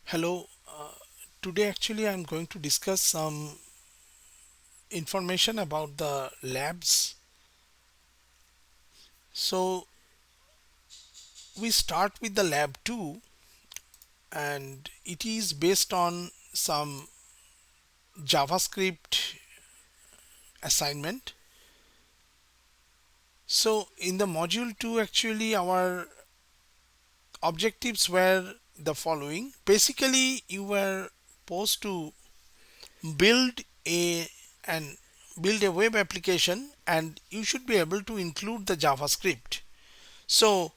Hello, today actually I'm going to discuss some information about the labs. So we start with the lab 2 and it is based on some JavaScript assignment. So in the module 2 actually our objectives were the following. Basically you were supposed to build a and build a web application and you should be able to include the JavaScript. So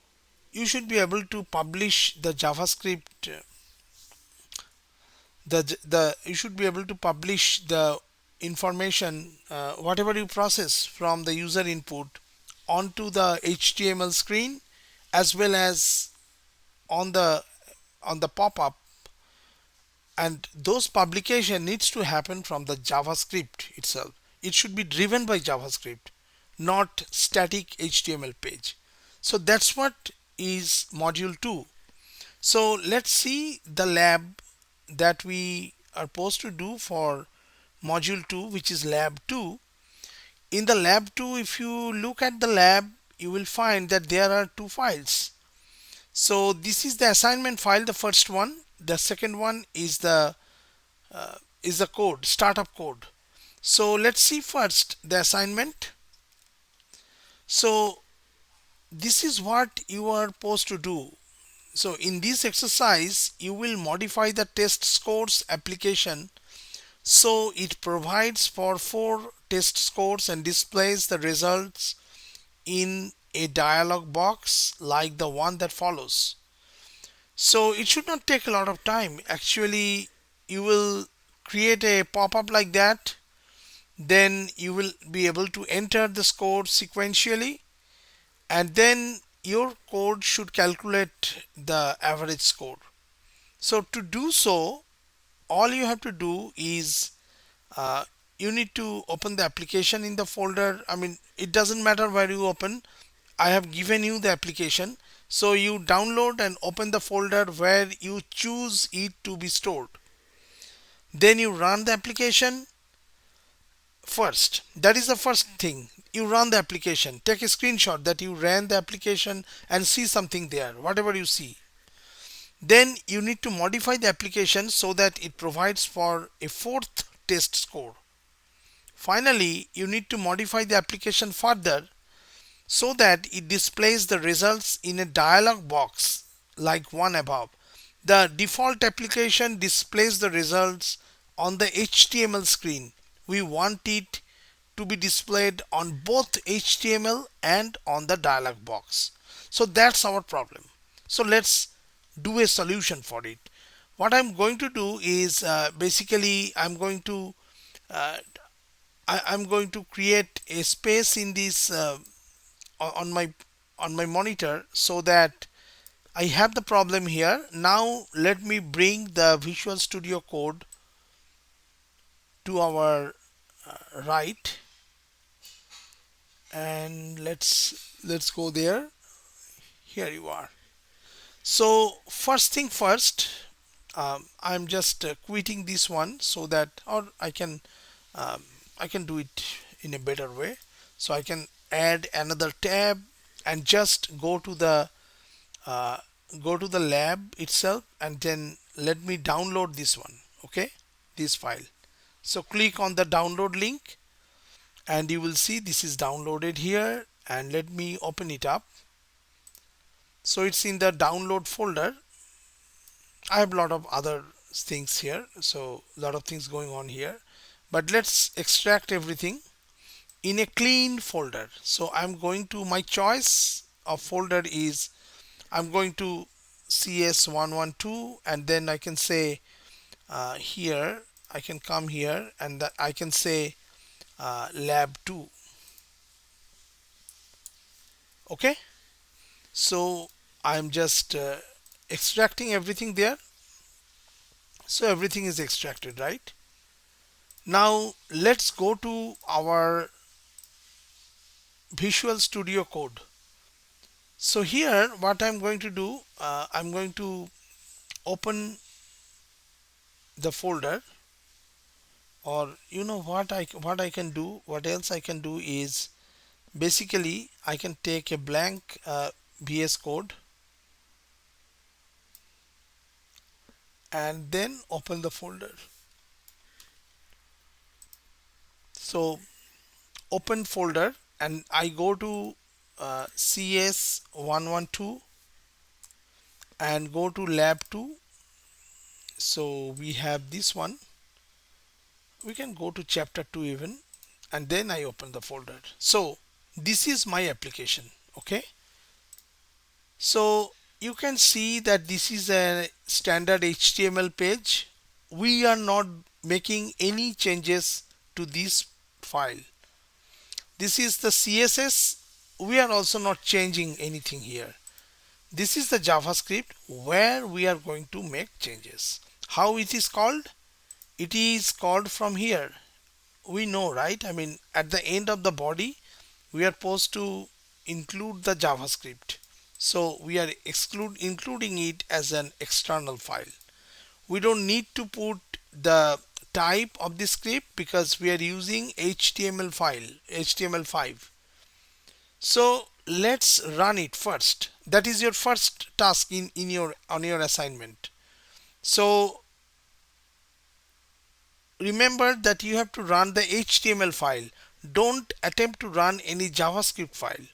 you should be able to publish the JavaScript. The you should be able to publish the information, whatever you process from the user input onto the HTML screen, as well as on the pop-up, and those publication needs to happen from the JavaScript itself. It should be driven by JavaScript, not static HTML page. So that's what is module 2. So let's see the lab that we are supposed to do for module 2, which is lab 2. In the lab 2, if you look at the lab, you will find that there are two files. So this is the assignment file, the first one. The second one is the code, startup code. So let's see first the assignment. So this is what you are supposed to do. So in this exercise, you will modify the test scores application so it provides for 4 test scores and displays the results in a dialog box like the one that follows. So it should not take a lot of time. Actually, you will create a pop-up like that. Then you will be able to enter the score sequentially, and then your code should calculate the average score. So to do so, all you have to do is uh, you need to open the application in the folder. I mean, it doesn't matter where you open. I have given you the application. So you download and open the folder where you choose it to be stored. Then you run the application first. That is the first thing. You run the application. Take a screenshot that you ran the application and see something there, whatever you see. Then you need to modify the application so that it provides for a 4th test score. Finally, you need to modify the application further so that it displays the results in a dialog box like one above. The default application displays the results on the HTML screen. We want it to be displayed on both HTML and on the dialog box. So that's our problem. So let's do a solution for it. What I'm going to do is basically uh, I'm going to create a space in this on my monitor so that I have the problem here. Now let me bring the Visual Studio Code to our right, and let's go there. Here you are. So first thing first, I'm just quitting this one so that, or um, I can do it in a better way. So I can add another tab and just uh, go to the lab itself, and then let me download this one. Okay, this file. So click on the download link and you will see this is downloaded here, and let me open it up. So it's in the download folder. I have a lot of other things here, so a lot of things going on here, but let's extract everything in a clean folder. So I'm going to, my choice of folder is, I'm going to CS112, and then I can say here, I can come here and I can say lab2. Okay, so I'm just extracting everything there. So everything is extracted, right? Now let's go to our Visual Studio Code. So here what I'm going to do, I'm going to open the folder, or you know what I can do, what else I can do is basically I can take a blank VS Code and then open the folder. So open folder and I go to CS112 and go to Lab2. So we have this one. We can go to chapter 2 even, and then I open the folder. So this is my application. Okay, so you can see that this is a standard HTML page. We are not making any changes to this file. This is the CSS. We are also not changing anything here. This is the JavaScript where we are going to make changes. How it is called? It is called from here. We know, right? I mean, at the end of the body, we are supposed to include the JavaScript. So we are including it as an external file. We don't need to put the type of the script because we are using HTML file, HTML5. So let's run it first. That is your first task in your on your assignment. So remember that you have to run the HTML file. Don't attempt to run any JavaScript file,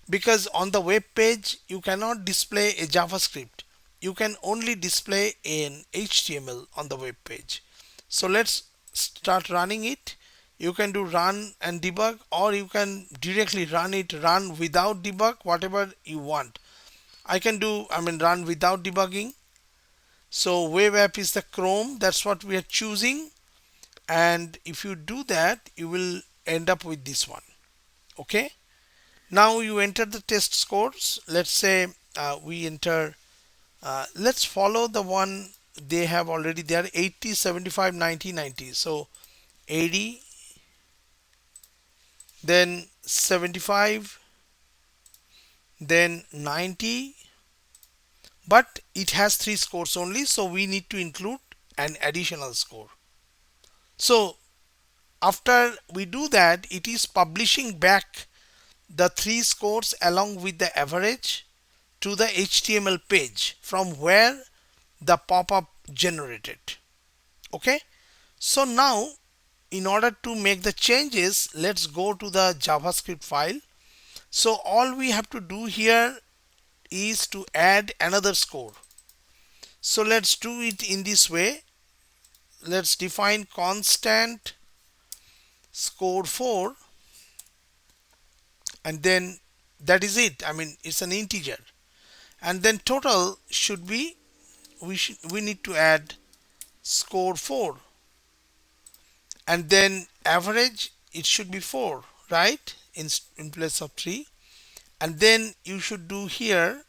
because on the web page you cannot display a JavaScript. You can only display an HTML on the web page. So let's start running it. You can do run and debug, or you can directly run without debug, whatever you want. I can do, run without debugging. So web app is the Chrome, that's what we are choosing. And if you do that, you will end up with this one. Okay, now you enter the test scores. Let's say we enter, let's follow the one they have already there, 80, 75, 90, 90. So 80, then 75, then 90, but it has 3 scores only, so we need to include an additional score. So after we do that, it is publishing back the 3 scores along with the average to the HTML page from where the pop-up generated. Okay, so now in order to make the changes, let's go to the JavaScript file. So all we have to do here is to add another score. So let's do it in this way. Let's define constant score 4, and then that is it. It's an integer, and then total should be, we need to add score 4, and then average, it should be 4, right, in place of 3. And then you should do here,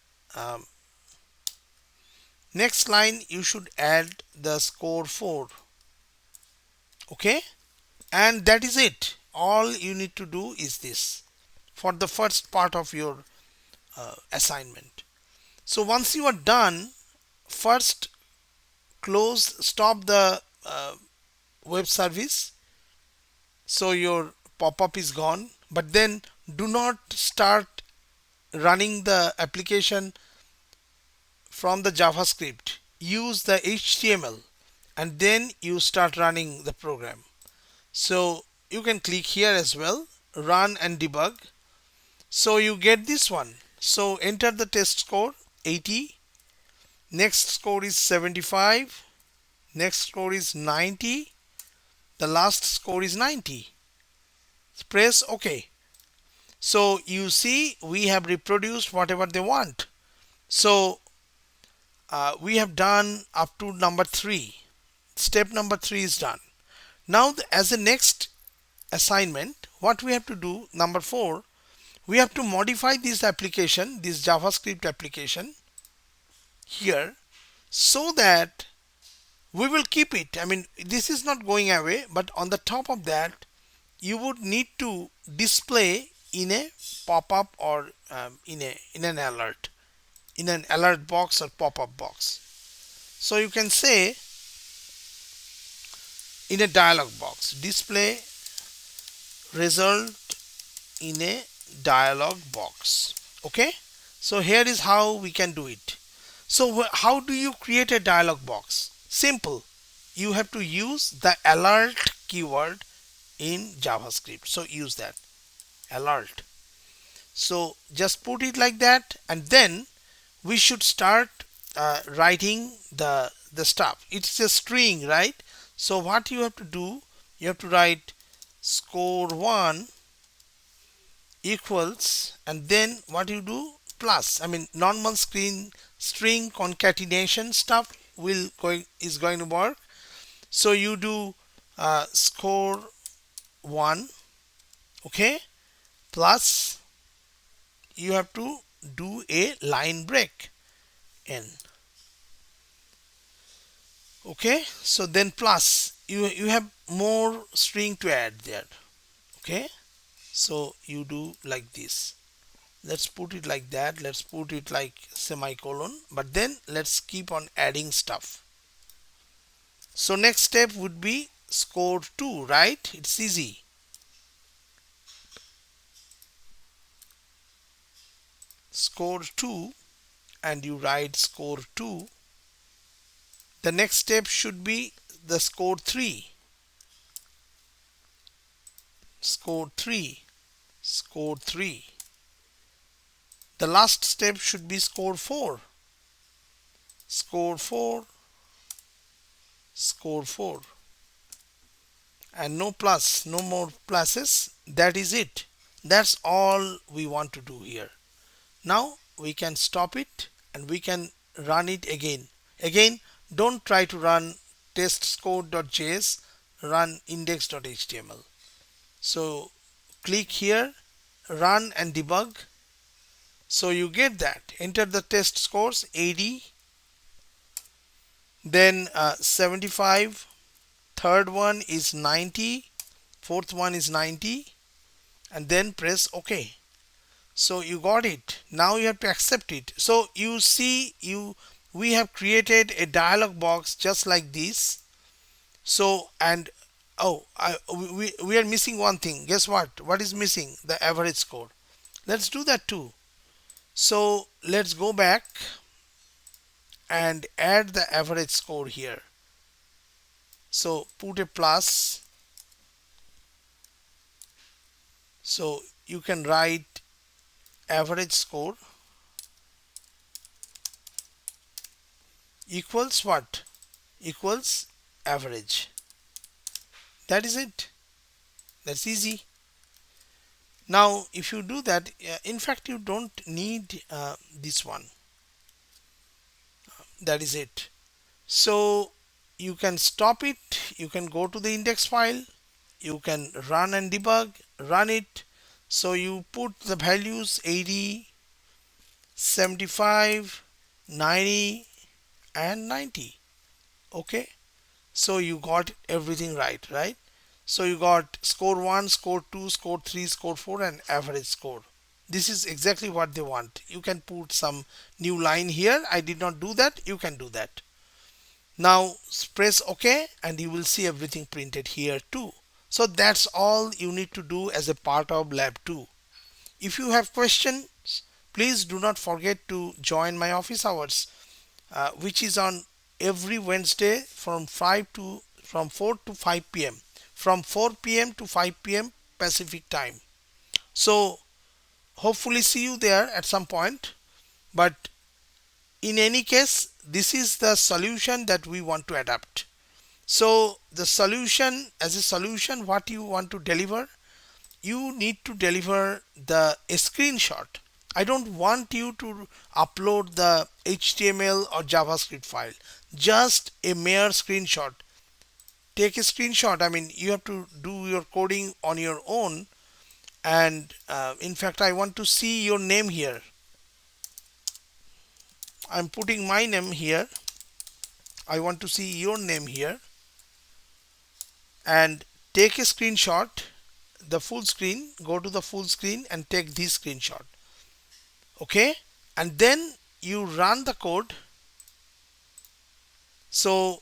next line you should add the score 4. Okay, and that is it. All you need to do is this for the first part of your assignment. So once you are done, first stop the web service, so your pop-up is gone. But then do not start running the application from the JavaScript. Use the HTML and then you start running the program. So you can click here as well, run and debug. So you get this one. So enter the test score 80, next score is 75, next score is 90, the last score is 90. Press OK. So you see we have reproduced whatever they want. So we have done up to number 3. Step number 3 is done. Now as a next assignment, what we have to do, number 4, we have to modify this application, this JavaScript application here, so that we will keep it. This is not going away, but on the top of that you would need to display in a pop-up or in an alert box or pop-up box. So you can say in a dialog box. Display result in a dialog box. Okay, so here is how we can do it. So how do you create a dialog box? Simple. You have to use the alert keyword in JavaScript. So use that alert. So just put it like that, and then we should start writing the stuff. It's a string, right? So what you have to do, you have to write score1 equals, and then what you do, plus. I mean, normal string concatenation stuff is going to work. So you do score1, okay, plus you have to do a line break n. Okay, so then plus you have more string to add there. Okay, so you do like this. Let's put it like that. Let's put it like semicolon, but then let's keep on adding stuff. So next step would be score 2, right? It's easy. Score 2, and you write score 2. The next step should be the score 3. Score 3. Score 3. The last step should be score 4. Score 4. Score 4. And no plus, no more pluses. That is it. That's all we want to do here. Now we can stop it and we can run it again. Again, don't try to run testscore.js, run index.html. So click here, run and debug. So you get that. Enter the test scores 80, then 75, third one is 90, fourth one is 90, and then press OK. So you got it. Now you have to accept it. So you see, we have created a dialog box just like this. So, and we are missing one thing. Guess what is missing? The average score. Let's do that too. So let's go back and add the average score here. So put a plus. So you can write average score equals what? Equals average. That is it. That's easy. Now if you do that, in fact you don't need this one. That is it. So you can stop it, you can go to the index file, you can run and debug, run it. So you put the values 80, 75, 90 and 90. Okay, so you got everything right? So you got score 1, score 2, score 3, score 4 and average score. This is exactly what they want. You can put some new line here. I did not do that. You can do that. Now press OK and you will see everything printed here too. So that's all you need to do as a part of Lab 2. If you have questions, please do not forget to join my office hours, which is on every Wednesday from 4 to 5 p.m. From 4 p.m. to 5 p.m. Pacific time. So hopefully see you there at some point. But in any case, this is the solution that we want to adapt. So the solution, as a solution, what you want to deliver, you need to deliver a screenshot. I don't want you to upload the HTML or JavaScript file, just a mere screenshot. Take a screenshot. I mean, you have to do your coding on your own. And in fact, I want to see your name here. I'm putting my name here. I want to see your name here. And take a screenshot, the full screen, go to the full screen and take this screenshot. Okay, and then you run the code. So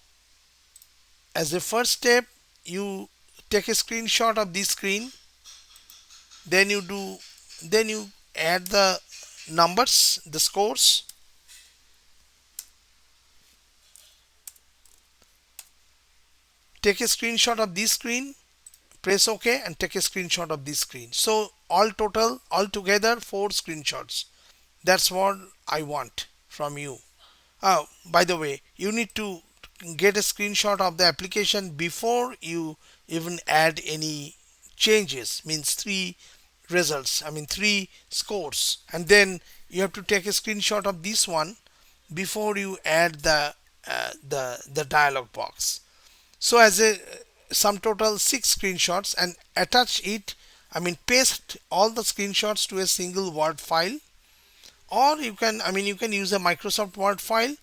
as a first step, you take a screenshot of this screen, then you add the numbers, the scores. Take a screenshot of this screen, press OK, and take a screenshot of this screen. So all together 4 screenshots. That's what I want from you. Oh, by the way, you need to get a screenshot of the application before you even add any changes, means 3 results, I mean 3 scores, and then you have to take a screenshot of this one before you add the dialog box. So as a sum total 6 screenshots, and attach it, I mean paste all the screenshots to a single Word file, or you can use a Microsoft Word file,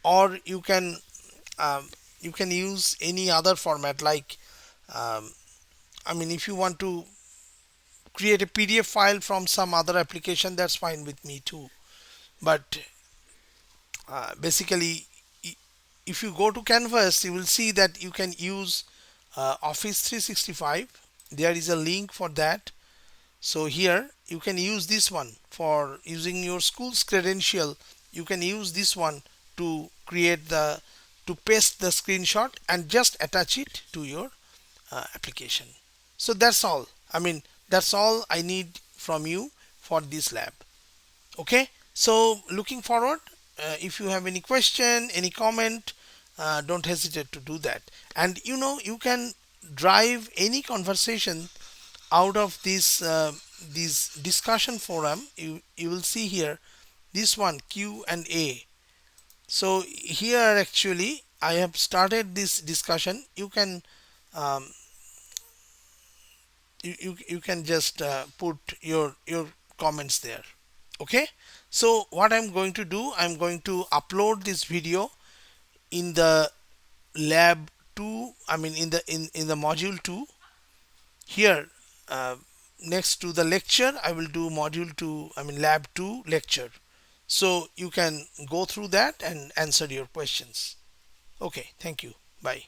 or um, you can use any other format like if you want to create a PDF file from some other application, that's fine with me too. But basically, if you go to Canvas, you will see that you can use Office 365. There is a link for that. So here you can use this one for using your school's credential. You can use this one to paste the screenshot and just attach it to your application. So that's all. That's all I need from you for this lab. Okay, so looking forward. If you have any question, any comment, don't hesitate to do that. And you can drive any conversation out of this discussion forum. You will see here this one, Q&A. So here actually I have started this discussion. You can um, you can just put your comments there. Okay, so what I'm going to do, I'm going to upload this video in the lab 2, in the module 2 here. Next to the lecture, I will do module 2, lab 2 lecture, so you can go through that and answer your questions. Okay, thank you, bye.